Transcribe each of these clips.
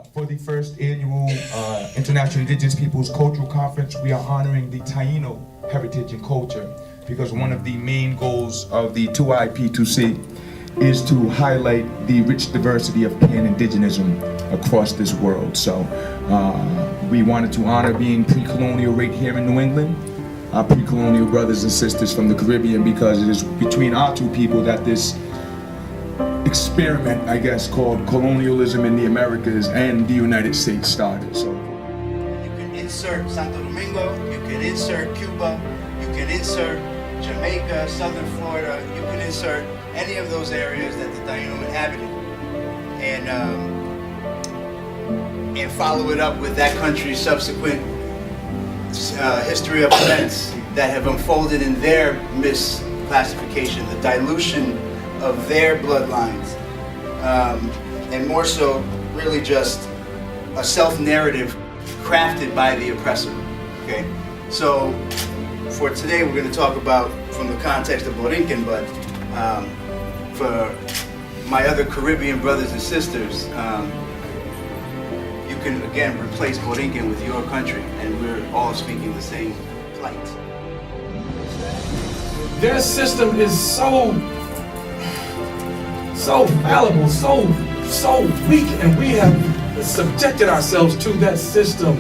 For the first annual International Indigenous Peoples Cultural Conference, we are honoring the Taino heritage and culture because one of the main goals of the 2IP2C is to highlight the rich diversity of pan-Indigenism across this world. So we wanted to honor being pre-colonial right here in New England, our pre-colonial brothers and sisters from the Caribbean, because it is between our two people that this experiment, I guess, called colonialism in the Americas and the United States started. So you can insert Santo Domingo, you can insert Cuba, you can insert Jamaica, Southern Florida, you can insert any of those areas that the Taino inhabited, and follow it up with that country's subsequent history of events that have unfolded in their misclassification, the dilution of their bloodlines, and more so really just a self-narrative crafted by the oppressor. Okay, so for today we're going to talk about from the context of Borinquen, but for my other Caribbean brothers and sisters, you can again replace Borinquen with your country, and we're all speaking the same plight. Their system is so fallible, so weak, and we have subjected ourselves to that system.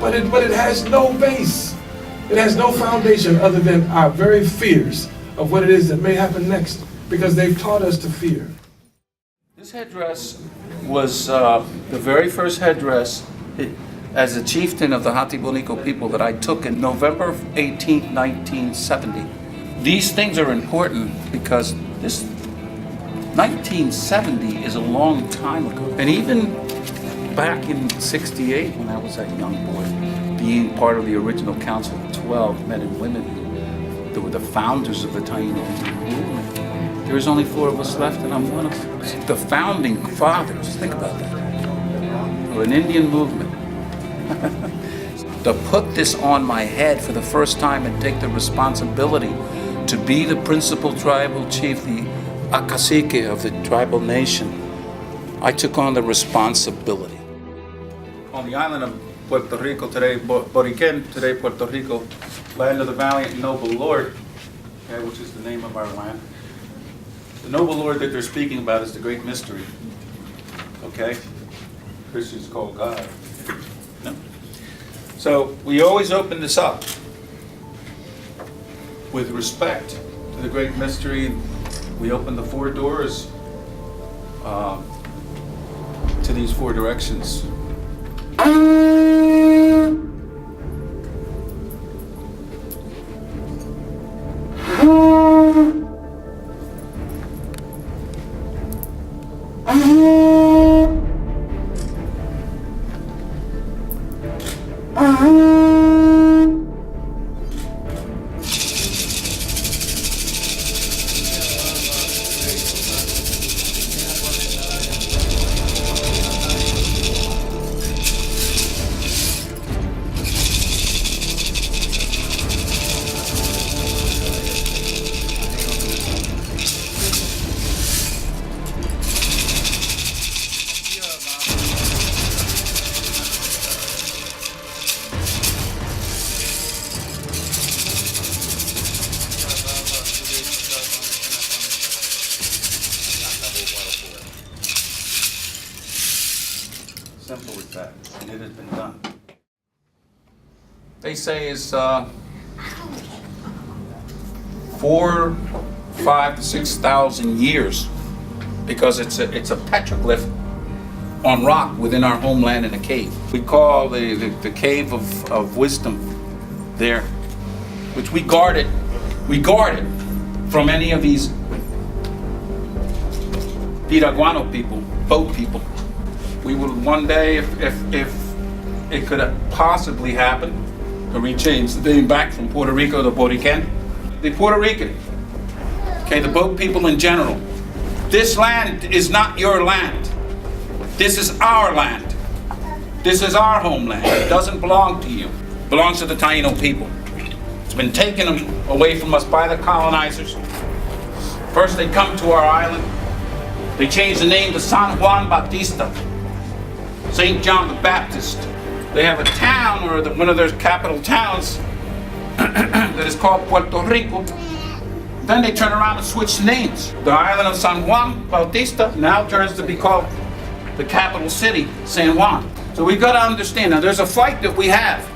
But it has no base. It has no foundation other than our very fears of what it is that may happen next, because they've taught us to fear. This headdress was the very first headdress as a chieftain of the Hatibonico people that I took in November 18, 1970. These things are important because this 1970 is a long time ago. And even back in 68, when I was a young boy, being part of the original Council of 12 men and women, they were the founders of the Taino movement. There's only 4 of us left, and I'm one of them. The founding fathers, think about that, of an Indian movement. To put this on my head for the first time and take the responsibility to be the principal tribal chief, the Akasike of the tribal nation, I took on the responsibility. On the island of Puerto Rico today, Borinquen, today Puerto Rico, land of the valiant noble lord, okay, which is the name of our land. The noble lord that they're speaking about is the great mystery, okay? Christians call God. No? So we always open this up with respect to the great mystery. We open the 4 doors to these 4 directions. Simple as that, and it has been done. They say is 4, 5 to 6,000 years, because it's a petroglyph on rock within our homeland in a cave. We call the cave of wisdom there, which we guard it from any of these Piraguano people, boat people. We will one day, if it could possibly happen, to rechange the name back from Puerto Rico to Borinquen. The Puerto Rican, okay, the boat people in general. This land is not your land. This is our land. This is our homeland. It doesn't belong to you. It belongs to the Taino people. It's been taken away from us by the colonizers. First they come to our island. They change the name to San Juan Bautista. St. John the Baptist. They have a town, or one of their capital towns, that is called Puerto Rico. Then they turn around and switch names. The island of San Juan Bautista now turns to be called the capital city, San Juan. So we've got to understand, now there's a fight that we have.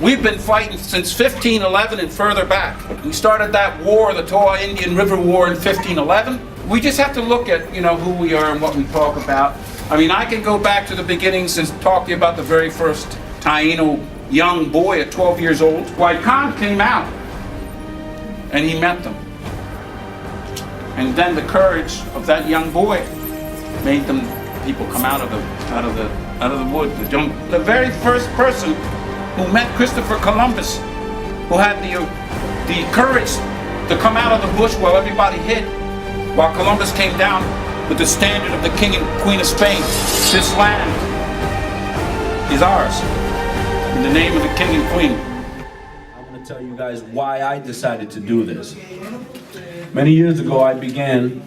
We've been fighting since 1511 and further back. We started that war, the Toa Indian River War, in 1511. We just have to look at, who we are and what we talk about. I mean, I can go back to the beginnings and talk to you about the very first Taino young boy at 12 years old. Waikan came out and he met them. And then the courage of that young boy made them people come out of the wood. The very first person who met Christopher Columbus, who had the courage to come out of the bush while everybody hid, while Columbus came down with the standard of the King and Queen of Spain. This land is ours, in the name of the King and Queen. I'm going to tell you guys why I decided to do this. Many years ago, I began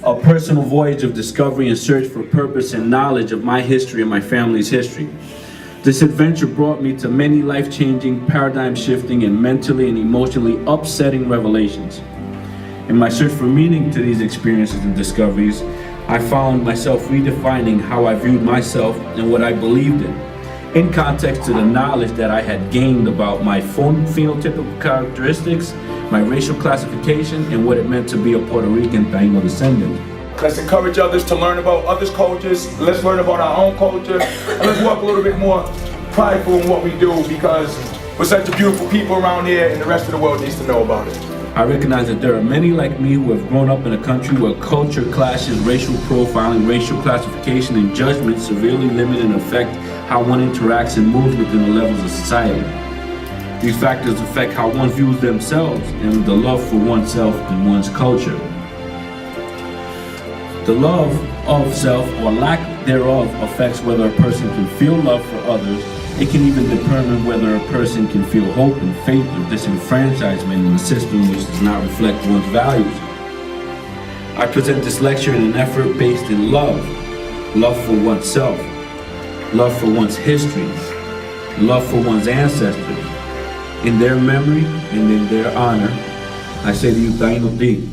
a personal voyage of discovery and search for purpose and knowledge of my history and my family's history. This adventure brought me to many life-changing, paradigm-shifting, and mentally and emotionally upsetting revelations. In my search for meaning to these experiences and discoveries, I found myself redefining how I viewed myself and what I believed in context to the knowledge that I had gained about my phenotypical characteristics, my racial classification, and what it meant to be a Puerto Rican Taino descendant. Let's encourage others to learn about others' cultures. Let's learn about our own culture. And let's walk a little bit more prideful in what we do, because we're such a beautiful people around here and the rest of the world needs to know about it. I recognize that there are many like me who have grown up in a country where culture clashes, racial profiling, racial classification, and judgment severely limit and affect how one interacts and moves within the levels of society. These factors affect how one views themselves and the love for oneself and one's culture. The love of self, or lack thereof, affects whether a person can feel love for others. It can even determine whether a person can feel hope and faith or disenfranchisement in a system which does not reflect one's values. I present this lecture in an effort based in love. Love for oneself, love for one's history, love for one's ancestors. In their memory and in their honor, I say to you, Taino Di.